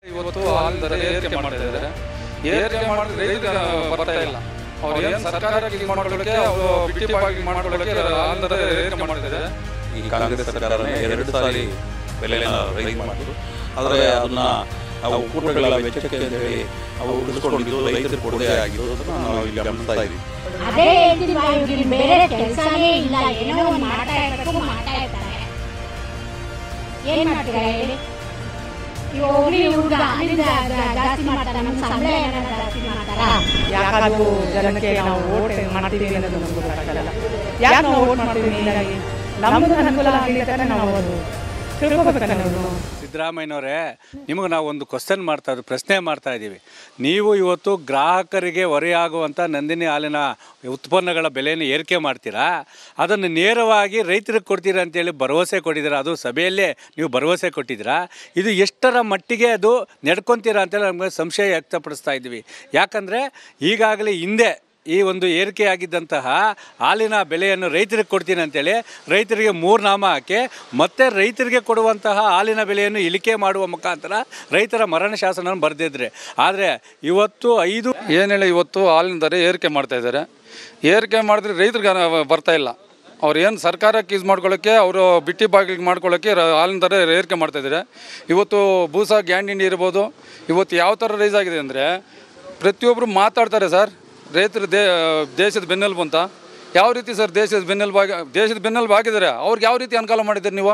ಇವತ್ತು ಹಾಲಿನ ದರ ಏರಿಕೆ ಮಾಡ್ತಾ ಇದ್ದಾರೆ. ಏರಿಕೆ ಮಾಡಿದ್ರೆ ರೈತರಿಗೆ ಬರ್ತಾ ಇಲ್ಲ. ಅವ್ರು ಏನು ಸರ್ಕಾರಕ್ಕೆ ಇದು ಮಾಡ್ಕೊಳ್ಳೋಕೆ ಅವರು ಬಿಟ್ಟಿ ಬಾಗಿ ಮಾಡ್ಕೊಳ್ಳೋಕೆ ಹಾಲಿನ ದರ ಏರಿಕೆ ಮಾಡ್ತಿದ್ದಾರೆ. ಈ ಕಾಂಗ್ರೆಸ್ ಸರ್ಕಾರನೇ 2 ಸಾರಿ ಬೆಲೆನ ರೈಸ್ ಮಾಡಿದ್ರು. ಆದರೆ ಅದನ್ನ ಒಕ್ಕೂಟಗಳ ವೆಚ್ಚಕ್ಕೆ ಅಂತ ಹೇಳಿ ಅವು ಉಳಿಸ್ಕೊಂಡಿದ್ದು ರೈತರಿಗೆ ಕೊಡದೇ ಆಗಿದ್ದು ನಾವು ಇಲ್ಲಿ ಗಮನಿಸ್ತಾ ಇದ್ದೀವಿ. ಅದೇ ಹೇಳ್ತೀನಿ, ಬೇರೆ ಕೆಲಸನೇ ಇಲ್ಲ, ಏನೋ ಒಂದು ಮಾಡ್ತಾ ಇರ್ತಾರೆ. ಏನ್ ಮಾಡ್ತೀರಾ ಹೇಳಿ? ಹೋಗ್ಲಿ ಹುಡುಗ ಜಾಸ್ತಿ ಮಾಡ್ತಾರೆ, ನಮ್ಮ ಸಂಬಳ ಏನಾದ್ರು ಜಾಸ್ತಿ ಮಾಡ್ತಾರಾ? ಯಾಕಾದ್ರೂ ಜನಕ್ಕೆ ನಾವು ವೋಟ್ ಮಾಡ್ತೀವಿ ಅನ್ನೋದು ನಮ್ಗೆ ಗೊತ್ತಾಗಲ್ಲ. ಯಾಕೆ ನಾವು ವೋಟ್ ಮಾಡ್ತೀವಿ? ನಮ್ಗೆ ಅನುಕೂಲ ಆಗಲಿ ತಾನೆ ನಾವು ಅದು ತಿಳ್ಕೊಬೇಕಲ್ಲ ನಾವು. ಸಿದ್ದರಾಮಯ್ಯನವರೇ, ನಿಮಗೆ ನಾವು ಒಂದು ಪ್ರಶ್ನೆ ಮಾಡ್ತಾ ಇದ್ದೀವಿ. ನೀವು ಇವತ್ತು ಗ್ರಾಹಕರಿಗೆ ಹೊರೆಯಾಗುವಂಥ ನಂದಿನಿ ಹಾಲಿನ ಉತ್ಪನ್ನಗಳ ಬೆಲೆಯನ್ನು ಏರಿಕೆ ಮಾಡ್ತೀರಾ, ಅದನ್ನು ನೇರವಾಗಿ ರೈತರಿಗೆ ಕೊಡ್ತೀರಾ ಅಂತೇಳಿ ಭರವಸೆ ಕೊಟ್ಟಿದ್ದೀರಾ. ಅದು ಸಭೆಯಲ್ಲೇ ನೀವು ಭರವಸೆ ಕೊಟ್ಟಿದ್ದೀರಾ. ಇದು ಎಷ್ಟರ ಮಟ್ಟಿಗೆ ಅದು ನಡ್ಕೊತೀರಾ ಅಂತೇಳಿ ನಮಗೆ ಸಂಶಯ ವ್ಯಕ್ತಪಡಿಸ್ತಾ ಇದ್ದೀವಿ. ಯಾಕಂದರೆ ಈಗಾಗಲೇ ಹಿಂದೆ ಈ ಒಂದು ಏರಿಕೆಯಾಗಿದ್ದಂತಹ ಹಾಲಿನ ಬೆಲೆಯನ್ನು ರೈತರಿಗೆ ಕೊಡ್ತೀನಿ ಅಂತೇಳಿ ರೈತರಿಗೆ 3 ನಾಮ ಹಾಕಿ ಮತ್ತೆ ರೈತರಿಗೆ ಕೊಡುವಂತಹ ಹಾಲಿನ ಬೆಲೆಯನ್ನು ಇಳಿಕೆ ಮಾಡುವ ಮುಖಾಂತರ ರೈತರ ಮರಣ ಶಾಸನವನ್ನು ಬರೆದಿದ್ರೆ. ಆದರೆ ಇವತ್ತು ಇವತ್ತು ಹಾಲಿನ ದರ ಏರಿಕೆ ಮಾಡ್ತಾ ಇದ್ದಾರೆ. ಏರಿಕೆ ಮಾಡಿದ್ರೆ ರೈತರಿಗೆ ಬರ್ತಾ ಇಲ್ಲ. ಅವ್ರು ಏನು ಸರ್ಕಾರಕ್ಕೆ ಯೂಸ್ ಮಾಡ್ಕೊಳ್ಳೋಕ್ಕೆ ಅವರು ಬಿಟ್ಟಿ ಬಾಗಿಲಿಗೆ ಮಾಡ್ಕೊಳ್ಳೋಕ್ಕೆ ಹಾಲಿನ ದರ ಏರಿಕೆ ಮಾಡ್ತಾ ಇದ್ದಾರೆ. ಇವತ್ತು ಬೂಸ ಗ್ಯಾಂಡಿಂಡಿ ಇರ್ಬೋದು. ಇವತ್ತು ಯಾವ ಥರ ರೈಸ್ ಆಗಿದೆ ಅಂದರೆ ಪ್ರತಿಯೊಬ್ಬರು ಮಾತಾಡ್ತಾರೆ ಸರ್, ರೈತರು ದೇಶದ ಬೆನ್ನೆಲುಬು ಅಂತ. ಯಾವ ರೀತಿ ಸರ್ ದೇಶದ ಬೆನ್ನೆಲುಬು ಆಗಿದ್ದಾರೆ? ಅವ್ರಿಗೆ ಯಾವ ರೀತಿ ಅನುಕೂಲ ಮಾಡಿದ್ದೀರಿ ನೀವು?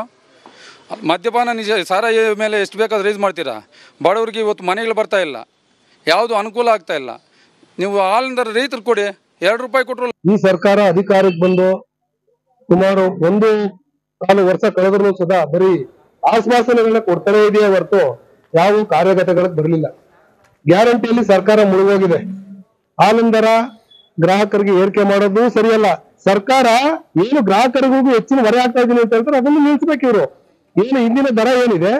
ಮದ್ಯಪಾನ ಸಾರಾಯಿ ಮೇಲೆ ಎಷ್ಟು ಬೇಕಾದ್ರೂ ರೈಸ್ ಮಾಡ್ತೀರಾ? ಬಡವರಿಗೆ ಇವತ್ತು ಮನೆಗಳು ಬರ್ತಾ ಇಲ್ಲ, ಯಾವುದು ಅನುಕೂಲ ಆಗ್ತಾ ಇಲ್ಲ. ನೀವು ಹಾಲಿನ ರೈತರು ಕೊಡಿ, 2 ರೂಪಾಯಿ ಕೊಟ್ಟರು. ಈ ಸರ್ಕಾರ ಅಧಿಕಾರಕ್ಕೆ ಬಂದು ಸುಮಾರು 1.25 ವರ್ಷ ಕಳೆದ್ರೂ ಸುಧಾ ಬರೀ ಆಶ್ವಾಸನೆಗಳನ್ನ ಕೊಡ್ತಾನೆ ಇದೆಯೇ ಹೊರತು ಯಾವ ಕಾರ್ಯಗತಗಳಿಗೆ ಬರಲಿಲ್ಲ. ಗ್ಯಾರಂಟಿಯಲ್ಲಿ ಸರ್ಕಾರ ಮುಳುಗೋಗಿದೆ. ಹಾಲಿನ ದರ ಗ್ರಾಹಕರಿಗೆ ಏರಿಕೆ ಮಾಡೋದು ಸರಿಯಲ್ಲ. ಸರ್ಕಾರ ಏನು ಗ್ರಾಹಕರಿಗೂ ಹೆಚ್ಚಿನ ಹೊರೆ ಆಗ್ತಾ ಇದೀನಿ ಅಂತ ಹೇಳ್ತಾರೆ, ಅದನ್ನು ನಿಲ್ಲಿಸ್ಬೇಕು ಇವರು. ಏನು ಹಿಂದಿನ ದರ ಏನಿದೆ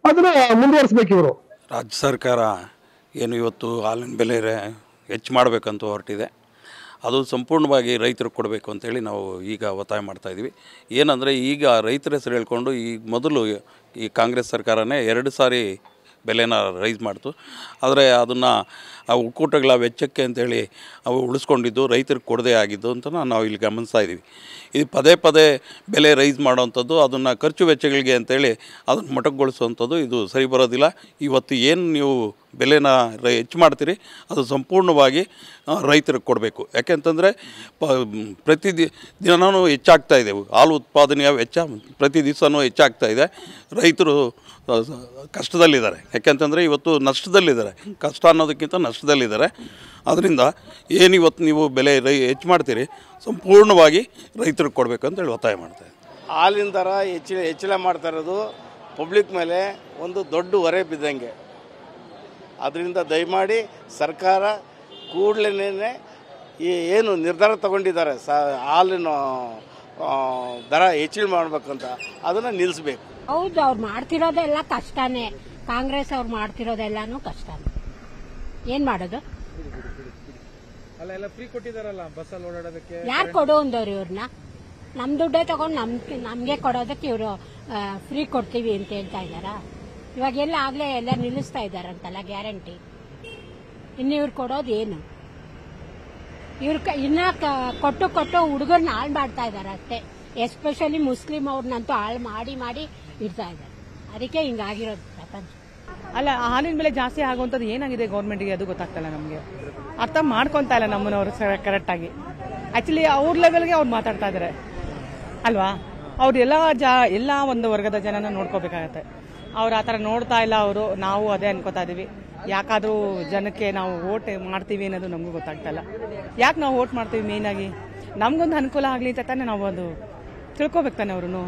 ಅದನ್ನ ಮುಂದುವರಿಸ್ಬೇಕು ಇವರು. ರಾಜ್ಯ ಸರ್ಕಾರ ಏನು ಇವತ್ತು ಹಾಲಿನ ಬೆಲೆ ಹೆಚ್ಚು ಮಾಡಬೇಕಂತ ಹೊರಟಿದೆ. ಅದು ಸಂಪೂರ್ಣವಾಗಿ ರೈತರಿಗೆ ಕೊಡಬೇಕು ಅಂತೇಳಿ ನಾವು ಈಗ ಒತ್ತಾಯ ಮಾಡ್ತಾಯಿದ್ದೀವಿ. ಏನಂದರೆ ಈಗ ರೈತರ ಹೆಸರು ಹೇಳ್ಕೊಂಡು ಮೊದಲು ಈ ಕಾಂಗ್ರೆಸ್ ಸರ್ಕಾರನೇ 2 ಸಾರಿ ಬೆಲೆನ ರೈಸ್ ಮಾಡ್ತು. ಆದರೆ ಅದನ್ನು ಒಕ್ಕೂಟಗಳ ವೆಚ್ಚಕ್ಕೆ ಅಂತೇಳಿ ಅವು ಉಳಿಸ್ಕೊಂಡಿದ್ದು ರೈತರಿಗೆ ಕೊಡದೇ ಆಗಿದ್ದು ಅಂತ ನಾವು ಇಲ್ಲಿ ಗಮನಿಸ್ತಾ ಇದ್ದೀವಿ. ಇದು ಪದೇ ಬೆಲೆ ರೈಸ್ ಮಾಡೋವಂಥದ್ದು, ಅದನ್ನು ಖರ್ಚು ವೆಚ್ಚಗಳಿಗೆ ಅಂತೇಳಿ ಅದನ್ನು ಮೊಟಕುಗೊಳಿಸುವಂಥದ್ದು ಇದು ಸರಿ ಬರೋದಿಲ್ಲ. ಇವತ್ತು ಏನು ನೀವು ಬೆಲೆನ ಹೆಚ್ಚು ಮಾಡ್ತೀರಿ ಅದು ಸಂಪೂರ್ಣವಾಗಿ ರೈತರಿಗೆ ಕೊಡಬೇಕು. ಯಾಕೆಂತಂದರೆ ದಿನವೂ ಹೆಚ್ಚಾಗ್ತಾ ಇದೆ. ಹಾಲು ಉತ್ಪಾದನೆಯ ವೆಚ್ಚ ಪ್ರತಿ ದಿವಸವೂ ಹೆಚ್ಚಾಗ್ತಾ ಇದೆ. ರೈತರು ಕಷ್ಟದಲ್ಲಿದ್ದಾರೆ. ಯಾಕೆಂತಂದರೆ ಇವತ್ತು ನಷ್ಟದಲ್ಲಿದ್ದಾರೆ. ಕಷ್ಟ ಅನ್ನೋದಕ್ಕಿಂತ ನಷ್ಟದಲ್ಲಿದ್ದಾರೆ. ಅದರಿಂದ ಏನಿವತ್ತು ನೀವು ಬೆಲೆ ಹೆಚ್ಚು ಮಾಡ್ತೀರಿ ಸಂಪೂರ್ಣವಾಗಿ ರೈತರಿಗೆ ಕೊಡಬೇಕು ಅಂತೇಳಿ ಒತ್ತಾಯ ಮಾಡ್ತಾರೆ. ಹಾಲಿನ ದರ ಹೆಚ್ಚಳ ಮಾಡ್ತಾ ಇರೋದು ಪಬ್ಲಿಕ್ ಮೇಲೆ ಒಂದು ದೊಡ್ಡ ಹೊರೆ ಬಿದ್ದಂಗೆ. ಅದರಿಂದ ದಯಮಾಡಿ ಸರ್ಕಾರ ಕೂಡಲೇ ಏನು ನಿರ್ಧಾರ ತಗೊಂಡಿದ್ದಾರೆ ಹಾಲಿನ ದರ ಹೆಚ್ಚಳ ಮಾಡಬೇಕಂತ ಅದನ್ನು ನಿಲ್ಲಿಸಬೇಕು. ಹೌದು, ಅವ್ರು ಮಾಡ್ತಿರೋದೆಲ್ಲ ಕಷ್ಟನೇ. ಕಾಂಗ್ರೆಸ್ ಅವ್ರು ಮಾಡ್ತಿರೋದೆಲ್ಲಾನು ಕಷ್ಟನೇ. ಏನ್ ಮಾಡೋದು? ಯಾರು ಕೊಡು ಅಂದವ್ರು ಇವ್ರನ್ನ? ನಮ್ ದುಡ್ಡೇ ತಗೊಂಡು ನಮ್ಗೆ ಕೊಡೋದಕ್ಕೆ ಇವರು ಫ್ರೀ ಕೊಡ್ತೀವಿ ಅಂತ ಹೇಳ್ತಾ ಇದ್ದಾರಾ? ಇವಾಗ ಆಗ್ಲೇ ಎಲ್ಲ ನಿಲ್ಲಿಸ್ತಾ ಇದ್ದಾರಂತಲ್ಲ ಗ್ಯಾರಂಟಿ. ಇನ್ನು ಇವ್ರು ಕೊಡೋದು ಏನು? ಇನ್ನ ಕೊಟ್ಟು ಹುಡುಗರನ್ನ ಹಾಳು ಮಾಡ್ತಾ ಇದ್ದಾರೆ ಅಷ್ಟೇ. ಎಸ್ಪೆಷಲಿ ಮುಸ್ಲಿಂ ಅವ್ರನ್ನಂತೂ ಹಾಳು ಮಾಡಿ ಇಡ್ತಾ ಇದ್ದಾರೆ. ಅದಕ್ಕೆ ಹಿಂಗಾಗಿರೋದು ಪ್ರಪಂಚ. ಅಲ್ಲ, ಹಾಲಿನ ಬೆಲೆ ಜಾಸ್ತಿ ಆಗುವಂಥದ್ದು ಏನಾಗಿದೆ ಗೌರ್ಮೆಂಟ್ಗೆ ಅದು ಗೊತ್ತಾಗ್ತಲ್ಲ. ನಮಗೆ ಅರ್ಥ ಮಾಡ್ಕೊತಾ ಇಲ್ಲ ನಮ್ಮನವರು ಕರೆಕ್ಟಾಗಿ. ಆ್ಯಕ್ಚುಲಿ ಅವ್ರ ಲೆವೆಲ್ಗೆ ಅವ್ರು ಮಾತಾಡ್ತಾ ಇದ್ದಾರೆ ಅಲ್ವಾ? ಅವ್ರು ಎಲ್ಲ ಒಂದು ವರ್ಗದ ಜನನ ನೋಡ್ಕೋಬೇಕಾಗತ್ತೆ. ಅವ್ರು ಆ ಥರ ನೋಡ್ತಾ ಇಲ್ಲ. ನಾವು ಅದೇ ಅನ್ಕೋತಾ ಇದೀವಿ. ಯಾಕಾದರೂ ಜನಕ್ಕೆ ನಾವು ವೋಟ್ ಮಾಡ್ತೀವಿ ಅನ್ನೋದು ನಮಗೂ ಗೊತ್ತಾಗ್ತಾ ಇಲ್ಲ. ಯಾಕೆ ನಾವು ವೋಟ್ ಮಾಡ್ತೀವಿ? ಮೇಯ್ನಾಗಿ ನಮಗೊಂದು ಅನುಕೂಲ ಆಗಲಿ ಅಂತ ತಾನೆ ನಾವು ಅದು ತಿಳ್ಕೊಬೇಕು ತಾನೆ ಅವ್ರು.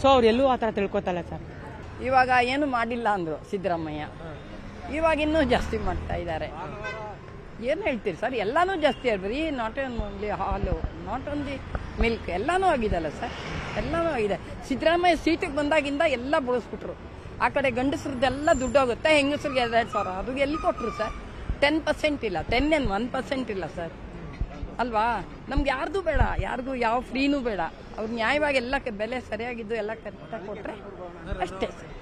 ಸೊ ಅವ್ರು ಎಲ್ಲೂ ಆ ಥರ ತಿಳ್ಕೊತಲ್ಲ ಸರ್. ಇವಾಗ ಏನು ಮಾಡಿಲ್ಲ ಅಂದರು ಸಿದ್ದರಾಮಯ್ಯ. ಇವಾಗ ಇನ್ನೂ ಜಾಸ್ತಿ ಮಾಡ್ತಾ ಇದ್ದಾರೆ. ಏನು ಹೇಳ್ತೀರಿ ಸರ್? ಎಲ್ಲನೂ ಜಾಸ್ತಿ ಬರೀ ನಾಟ್ ಓನ್ಲಿ ಹಾಲು, ನಾಟ್ ಓನ್ಲಿ ಮಿಲ್ಕ್, ಎಲ್ಲನೂ ಆಗಿದೆಲ್ಲ ಸರ್. ಎಲ್ಲನೂ ಆಗಿದೆ. ಸಿದ್ದರಾಮಯ್ಯ ಸೀಟಿಗೆ ಬಂದಾಗಿಂದ ಎಲ್ಲ ಬಳಸ್ಬಿಟ್ರು. ಆ ಕಡೆ ಗಂಡಸ್ರದ್ದೆಲ್ಲ ದುಡ್ಡು ಹೋಗುತ್ತೆ, ಹೆಂಗಸ್ರಿಗೆ 2,000 ಅದು ಎಲ್ಲಿ ಕೊಟ್ಟರು ಸರ್? 10% ಇಲ್ಲ, 1% ಇಲ್ಲ ಸರ್ ಅಲ್ವಾ? ನಮ್ಗೆ ಯಾರ್ದು ಬೇಡ, ಯಾರಿಗೂ ಯಾವ ಫ್ರೀನೂ ಬೇಡ. ಅವ್ರು ನ್ಯಾಯವಾಗಿ ಎಲ್ಲ ಬೆಲೆ ಸರಿಯಾಗಿದ್ದು ಎಲ್ಲ ಕರೆಕ್ಟಾಗಿ ಕೊಟ್ಟರೆ ಅಷ್ಟೇ ಸರ್.